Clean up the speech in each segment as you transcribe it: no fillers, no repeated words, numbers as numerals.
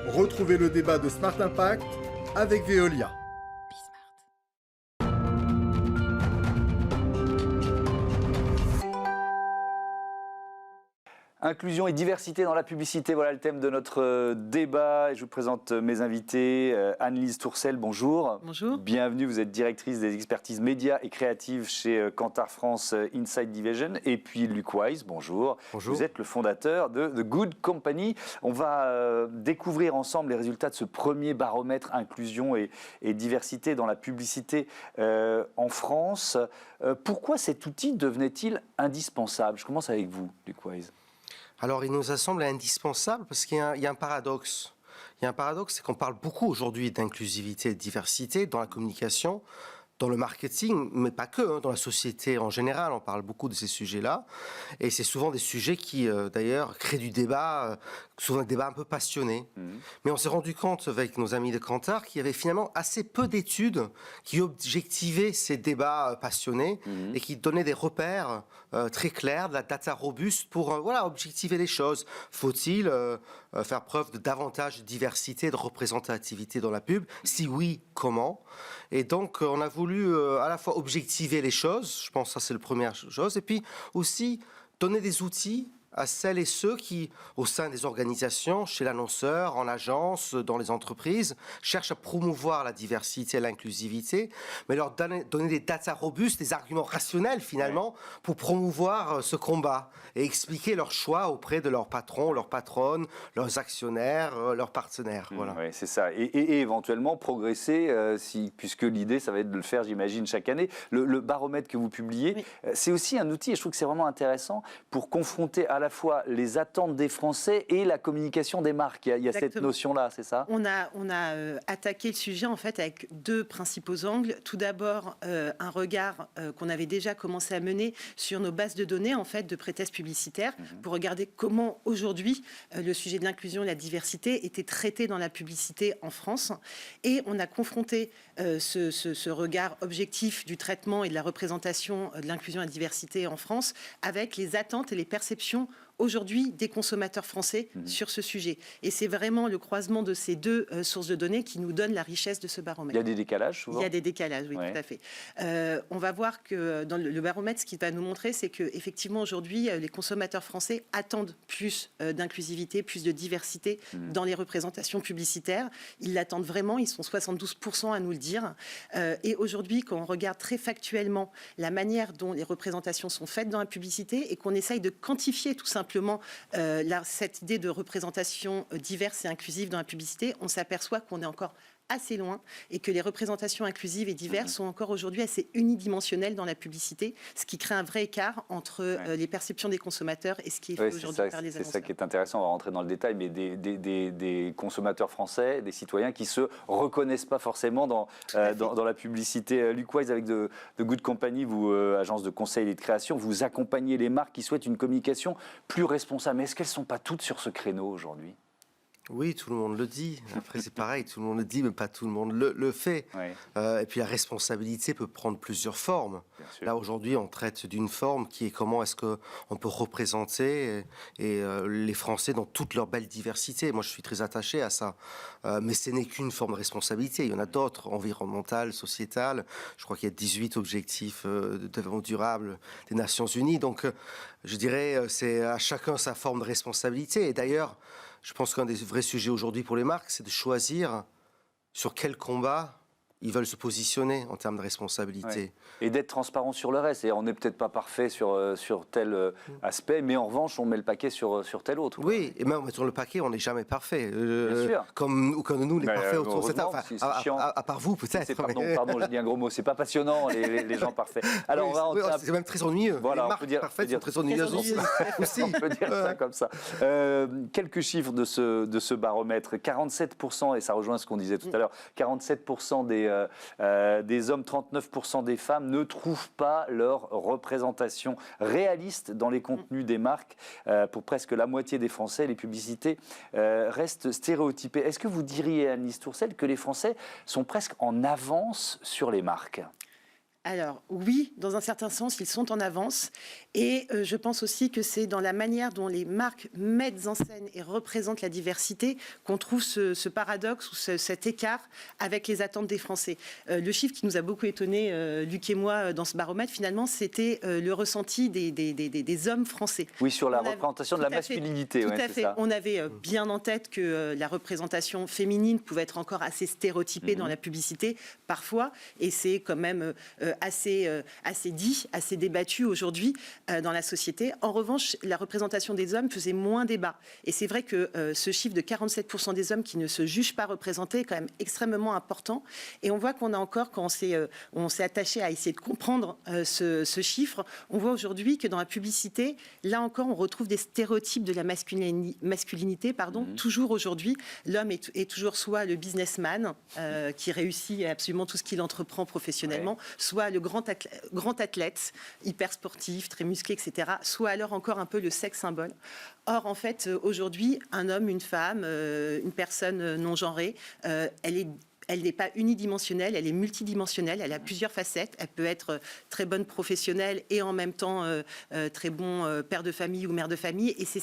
Retrouvez le débat de Smart Impact avec Veolia. Inclusion et diversité dans la publicité, voilà le thème de notre débat. Et je vous présente mes invités. Anne-Lise Tourcel, bonjour. Bonjour. Bienvenue, vous êtes directrice des expertises médias et créatives chez Kantar France Inside Division. Et puis Luc Wise, bonjour. Bonjour. Vous êtes le fondateur de The Good Company. On va découvrir ensemble les résultats de ce premier baromètre inclusion et diversité dans la publicité en France. Pourquoi cet outil devenait-il indispensable? Je commence avec vous, Luc Wise. Alors, il nous a semblé indispensable parce qu'il y a un paradoxe. Il y a un paradoxe, c'est qu'on parle beaucoup aujourd'hui d'inclusivité et de diversité dans la communication, dans le marketing, mais pas que, dans la société en général, on parle beaucoup de ces sujets-là. Et c'est souvent des sujets qui, d'ailleurs, créent du débat, souvent un débat un peu passionné. Mais on s'est rendu compte avec nos amis de Kantar qu'il y avait finalement assez peu d'études qui objectivaient ces débats passionnés et qui donnaient des repères très clairs, de la data robuste pour objectiver les choses. Faut-il faire preuve de davantage de diversité, de représentativité dans la pub? Si oui, comment? Et donc, on a voulu à la fois objectiver les choses, je pense que ça c'est la première chose, et puis aussi donner des outils à celles et ceux qui, au sein des organisations, chez l'annonceur, en agence, dans les entreprises, cherchent à promouvoir la diversité et l'inclusivité, mais leur donner des data robustes, des arguments rationnels finalement, pour promouvoir ce combat et expliquer leurs choix auprès de leurs patrons, leurs patronnes, leurs actionnaires, leurs partenaires. Voilà. Oui, c'est ça. Et éventuellement progresser, puisque l'idée, ça va être de le faire, j'imagine, chaque année. Le baromètre que vous publiez, c'est aussi un outil, et je trouve que c'est vraiment intéressant, pour confronter à la fois les attentes des Français et la communication des marques. Il y a cette notion-là, c'est ça? On a attaqué le sujet en fait avec deux principaux angles. Tout d'abord, un regard qu'on avait déjà commencé à mener sur nos bases de données en fait de pré-tests publicitaires pour regarder comment aujourd'hui le sujet de l'inclusion et de la diversité était traité dans la publicité en France. Et on a confronté ce regard objectif du traitement et de la représentation de l'inclusion et de la diversité en France avec les attentes et les perceptions aujourd'hui des consommateurs français sur ce sujet. Et c'est vraiment le croisement de ces deux sources de données qui nous donne la richesse de ce baromètre. Il y a des décalages souvent? Il y a des décalages, oui, tout à fait. On va voir que dans le baromètre, ce qu'il va nous montrer, c'est qu'effectivement aujourd'hui, les consommateurs français attendent plus d'inclusivité, plus de diversité dans les représentations publicitaires. Ils l'attendent vraiment, ils sont 72% à nous le dire. Et aujourd'hui, quand on regarde très factuellement la manière dont les représentations sont faites dans la publicité et qu'on essaye de quantifier tout simplement cette idée de représentation diverse et inclusive dans la publicité, on s'aperçoit qu'on est encore assez loin et que les représentations inclusives et diverses sont encore aujourd'hui assez unidimensionnelles dans la publicité, ce qui crée un vrai écart entre les perceptions des consommateurs et ce qui est fait aujourd'hui par les annonceurs. C'est ça qui est intéressant, on va rentrer dans le détail, mais des consommateurs français, des citoyens qui ne se reconnaissent pas forcément dans la publicité. Luc Wise, avec The Good Company, vous, agence de conseil et de création, vous accompagnez les marques qui souhaitent une communication plus responsable. Mais est-ce qu'elles ne sont pas toutes sur ce créneau aujourd'hui ? Oui, tout le monde le dit. Après, c'est pareil, tout le monde le dit, mais pas tout le monde le fait. Et puis, la responsabilité peut prendre plusieurs formes. Là, aujourd'hui, on traite d'une forme qui est comment est-ce qu'on peut représenter les Français dans toute leur belle diversité. Moi, je suis très attaché à ça. Mais ce n'est qu'une forme de responsabilité. Il y en a d'autres, environnementales, sociétales. Je crois qu'il y a 18 objectifs de développement durable des Nations Unies. Donc, je dirais, c'est à chacun sa forme de responsabilité. Et d'ailleurs, je pense qu'un des vrais sujets aujourd'hui pour les marques, c'est de choisir sur quel combat ils veulent se positionner en termes de responsabilité. Et d'être transparent sur le reste. Et on n'est peut-être pas parfait sur tel aspect, mais en revanche, on met le paquet sur tel autre. Oui, et même en mettant le paquet, on n'est jamais parfait. Bien sûr. Comme nous, les parfaits autour de cette table. Enfin, à part vous, peut-être. Pardon, j'ai dit un gros mot. C'est pas passionnant, les gens parfaits. Alors, c'est même très ennuyeux. Voilà, les marques parfaites sont très ennuyeuses aussi. On peut dire ça comme ça. Quelques chiffres de ce baromètre. 47%, et ça rejoint ce qu'on disait tout à l'heure, 47% des hommes, 39% des femmes ne trouvent pas leur représentation réaliste dans les contenus des marques. Pour presque la moitié des Français, les publicités restent stéréotypées. Est-ce que vous diriez, Anne-Lise Tourcel, que les Français sont presque en avance sur les marques ? Alors oui, dans un certain sens, ils sont en avance. Et je pense aussi que c'est dans la manière dont les marques mettent en scène et représentent la diversité qu'on trouve ce paradoxe ou cet écart avec les attentes des Français. Le chiffre qui nous a beaucoup étonné, Luc et moi, dans ce baromètre, finalement, c'était le ressenti des hommes français. Oui, sur la représentation de la masculinité. Tout Ouais, à fait. On avait bien en tête que la représentation féminine pouvait être encore assez stéréotypée dans la publicité, parfois. Et c'est quand même assez dit, assez débattu aujourd'hui dans la société. En revanche, la représentation des hommes faisait moins débat. Et c'est vrai que ce chiffre de 47% des hommes qui ne se jugent pas représentés est quand même extrêmement important. Et on voit qu'on a encore, quand on s'est attaché à essayer de comprendre ce chiffre, on voit aujourd'hui que dans la publicité, là encore, on retrouve des stéréotypes de la masculinité. Toujours aujourd'hui, l'homme est toujours soit le businessman qui réussit absolument tout ce qu'il entreprend professionnellement, soit le grand athlète, hyper sportif, très musclé, etc., soit alors encore un peu le sexe symbole. Or, en fait, aujourd'hui, un homme, une femme, une personne non genrée, elle n'est pas unidimensionnelle, elle est multidimensionnelle, elle a plusieurs facettes. Elle peut être très bonne professionnelle et en même temps très bon père de famille ou mère de famille. Et c'est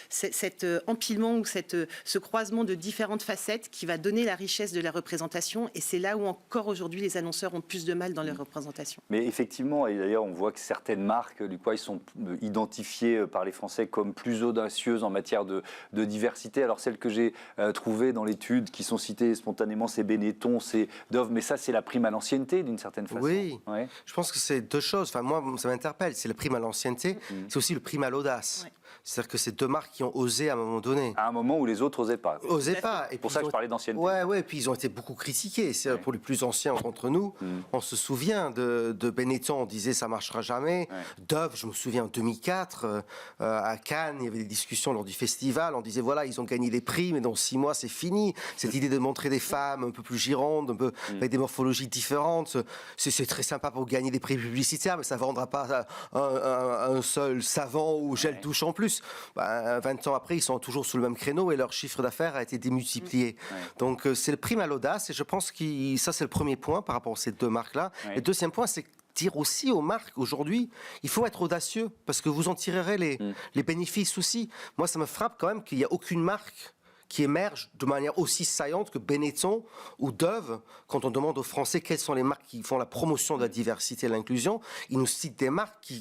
cet empilement ou ce croisement de différentes facettes qui va donner la richesse de la représentation. Et c'est là où encore aujourd'hui les annonceurs ont plus de mal dans leur représentation. Mais effectivement, et d'ailleurs on voit que certaines marques, du coup, ils sont identifiées par les Français comme plus audacieuses en matière de diversité. Alors celles que j'ai trouvées dans l'étude, qui sont citées spontanément, c'est Benetton, c'est Dove, mais ça c'est la prime à l'ancienneté d'une certaine façon. Oui, je pense que c'est deux choses. Enfin, moi, ça m'interpelle. C'est la prime à l'ancienneté, c'est aussi le prime à l'audace. Ouais. C'est-à-dire que c'est deux marques qui ont osé à un moment donné. À un moment où les autres n'osaient pas. Osaient pas. C'est pour ça que je parlais d'ancienneté. Ouais, et puis ils ont été beaucoup critiqués. C'est pour les plus anciens d'entre nous. On se souvient de Benetton, on disait ça marchera jamais. Dove, je me souviens en 2004, à Cannes, il y avait des discussions lors du festival. On disait voilà, ils ont gagné les prix, mais dans 6 mois c'est fini. Cette idée de montrer des femmes un peu plus girondes, un peu avec des morphologies différentes, c'est très sympa pour gagner des prix publicitaires, mais ça ne vendra pas un seul savon ou gel douche en plus. 20 ans après, ils sont toujours sous le même créneau et leur chiffre d'affaires a été démultiplié. Donc c'est le prime à l'audace et je pense que ça c'est le premier point par rapport à ces deux marques-là. Le deuxième point, c'est dire aussi aux marques aujourd'hui, il faut être audacieux parce que vous en tirerez les bénéfices aussi. Moi, ça me frappe quand même qu'il n'y a aucune marque qui émerge de manière aussi saillante que Benetton ou Dove. Quand on demande aux Français quelles sont les marques qui font la promotion de la diversité et de l'inclusion, ils nous citent des marques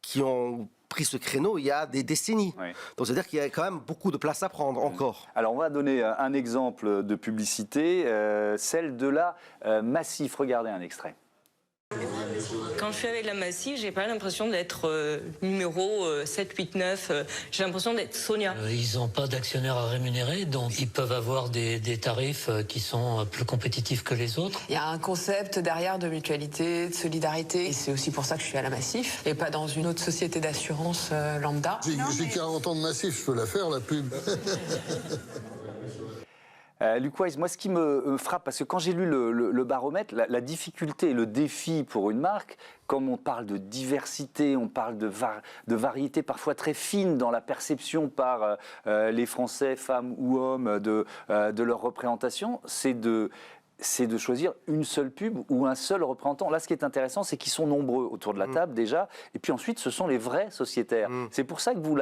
qui ont pris ce créneau il y a des décennies. Donc c'est-à-dire qu'il y a quand même beaucoup de place à prendre encore. Alors on va donner un exemple de publicité, celle de la Massif. Regardez un extrait. Quand je suis avec la Massif, j'ai pas l'impression d'être numéro 7, 8, 9. J'ai l'impression d'être Sonia. Ils n'ont pas d'actionnaires à rémunérer, donc ils peuvent avoir des tarifs qui sont plus compétitifs que les autres. Il y a un concept derrière de mutualité, de solidarité. Et c'est aussi pour ça que je suis à la Massif et pas dans une autre société d'assurance lambda. J'ai 40 ans de Massif, je peux la faire, la pub. Luc Wise, moi ce qui me frappe, parce que quand j'ai lu le baromètre, la difficulté et le défi pour une marque, comme on parle de diversité, on parle de variété parfois très fine dans la perception par les Français, femmes ou hommes, de leur représentation, c'est de choisir une seule pub ou un seul représentant. Là, ce qui est intéressant, c'est qu'ils sont nombreux autour de la table déjà, et puis ensuite, ce sont les vrais sociétaires. C'est pour ça que vous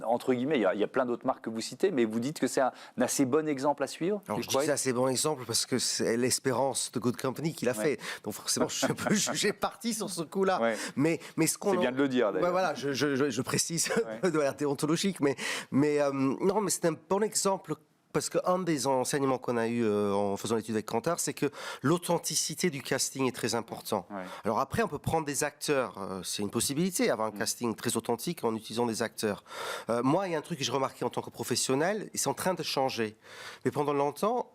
entre guillemets, il y a plein d'autres marques que vous citez, mais vous dites que c'est un assez bon exemple à suivre. Alors, je dis que c'est un assez bon exemple parce que c'est l'espérance de Good Company qui l'a fait. Donc forcément, je peux juger parti sur ce coup-là. Mais ce qu'on... C'est bien de le dire, d'ailleurs. Voilà, je précise de manière déontologique, mais non, mais c'est un bon exemple. Parce qu'un des enseignements qu'on a eu en faisant l'étude avec Kantar, c'est que l'authenticité du casting est très important. Alors après, on peut prendre des acteurs. C'est une possibilité, avoir un casting très authentique en utilisant des acteurs. Moi, il y a un truc que j'ai remarqué en tant que professionnel, et c'est en train de changer. Mais pendant longtemps,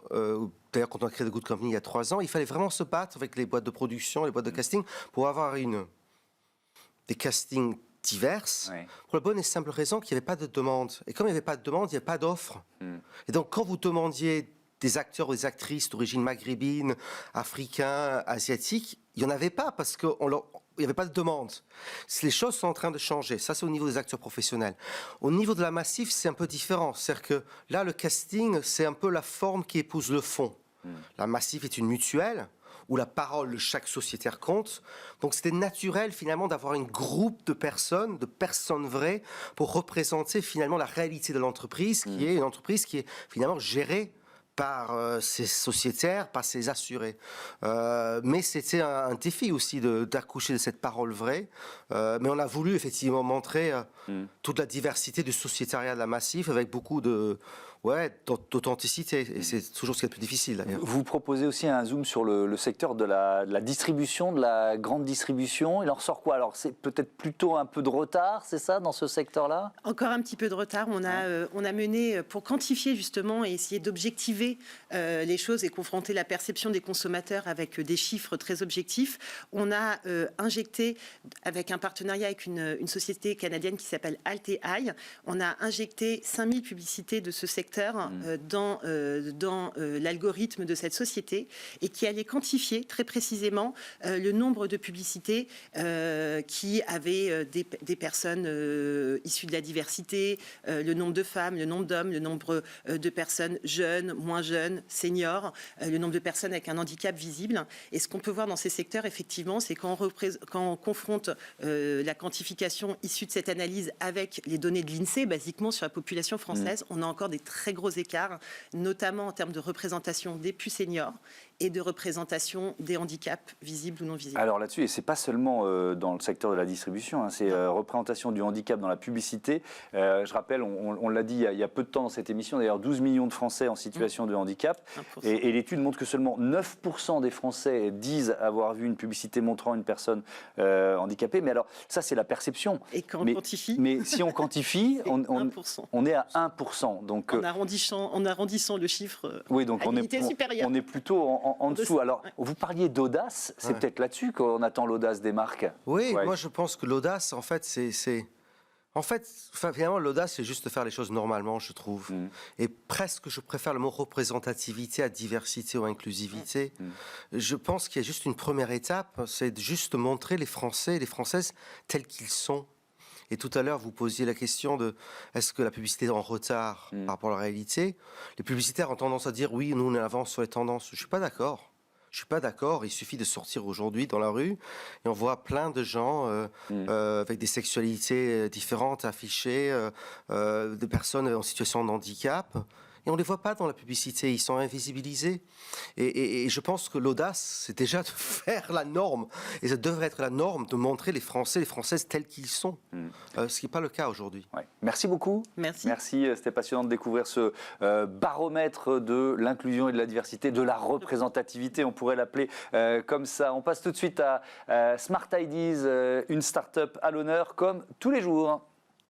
d'ailleurs, quand on a créé The Good Company il y a 3 ans, il fallait vraiment se battre avec les boîtes de production, les boîtes de casting, pour avoir des castings diverses, pour la bonne et simple raison qu'il n'y avait pas de demande. Et comme il n'y avait pas de demande, il n'y avait pas d'offre. Et donc, quand vous demandiez des acteurs ou des actrices d'origine maghrébine, africain, asiatique, il n'y en avait pas parce qu'il n'y avait pas de demande. Les choses sont en train de changer. Ça, c'est au niveau des acteurs professionnels. Au niveau de la Massif, c'est un peu différent. C'est-à-dire que là, le casting, c'est un peu la forme qui épouse le fond. La Massif est une mutuelle où la parole de chaque sociétaire compte. Donc c'était naturel finalement d'avoir un groupe de personnes vraies, pour représenter finalement la réalité de l'entreprise, qui est une entreprise qui est finalement gérée par ses sociétaires, par ses assurés. Mais c'était un défi aussi d'accoucher de cette parole vraie. Mais on a voulu effectivement montrer toute la diversité du sociétariat de la Massif avec beaucoup d'authenticité. Et c'est toujours ce qui est le plus difficile d'ailleurs. Vous proposez aussi un zoom sur le secteur de la distribution, de la grande distribution. Il en ressort quoi? Alors c'est peut-être plutôt un peu de retard, c'est ça, dans ce secteur-là? Encore un petit peu de retard. On a mené, pour quantifier justement et essayer d'objectiver les choses et confronter la perception des consommateurs avec des chiffres très objectifs, on a injecté, avec un partenariat avec une société canadienne qui s'appelle Alteai, on a injecté 5000 publicités de ce secteur dans l'algorithme de cette société et qui allait quantifier très précisément le nombre de publicités qui avaient des personnes issues de la diversité, le nombre de femmes, le nombre d'hommes, le nombre de personnes jeunes, moins jeunes, seniors, le nombre de personnes avec un handicap visible. Et ce qu'on peut voir dans ces secteurs, effectivement, c'est quand on confronte la quantification issue de cette analyse avec les données de l'INSEE, basiquement sur la population française, on a encore des très gros écarts, notamment en termes de représentation des plus seniors et de représentation des handicaps visibles ou non visibles. Alors là-dessus, et c'est pas seulement dans le secteur de la distribution, c'est représentation du handicap dans la publicité. Je rappelle, on l'a dit il y a peu de temps dans cette émission, d'ailleurs 12 millions de Français en situation de handicap. Et l'étude montre que seulement 9% des Français disent avoir vu une publicité montrant une personne handicapée. Mais alors, ça c'est la perception. Et quand on quantifie, mais si on quantifie, on est à 1%. Donc, en arrondissant le chiffre, oui, donc on est plutôt en dessous. Alors, vous parliez d'audace, c'est peut-être là-dessus qu'on attend l'audace des marques. Oui, moi je pense que l'audace, en fait, finalement, l'audace, c'est juste de faire les choses normalement, je trouve. Et presque, je préfère le mot représentativité à diversité ou inclusivité. Je pense qu'il y a juste une première étape, c'est juste de montrer les Français et les Françaises tels qu'ils sont. Et tout à l'heure, vous posiez la question de est-ce que la publicité est en retard par rapport à la réalité? Les publicitaires ont tendance à dire oui, nous on avance sur les tendances. Je ne suis pas d'accord. Je suis pas d'accord. Il suffit de sortir aujourd'hui dans la rue et on voit plein de gens avec des sexualités différentes affichées, des personnes en situation de handicap. Et on ne les voit pas dans la publicité, ils sont invisibilisés. Et je pense que l'audace, c'est déjà de faire la norme. Et ça devrait être la norme de montrer les Français, les Françaises tels qu'ils sont. Ce qui n'est pas le cas aujourd'hui. Ouais. Merci beaucoup. Merci. C'était passionnant de découvrir ce baromètre de l'inclusion et de la diversité, de la représentativité, on pourrait l'appeler comme ça. On passe tout de suite à Smart Ideas, une start-up à l'honneur comme tous les jours.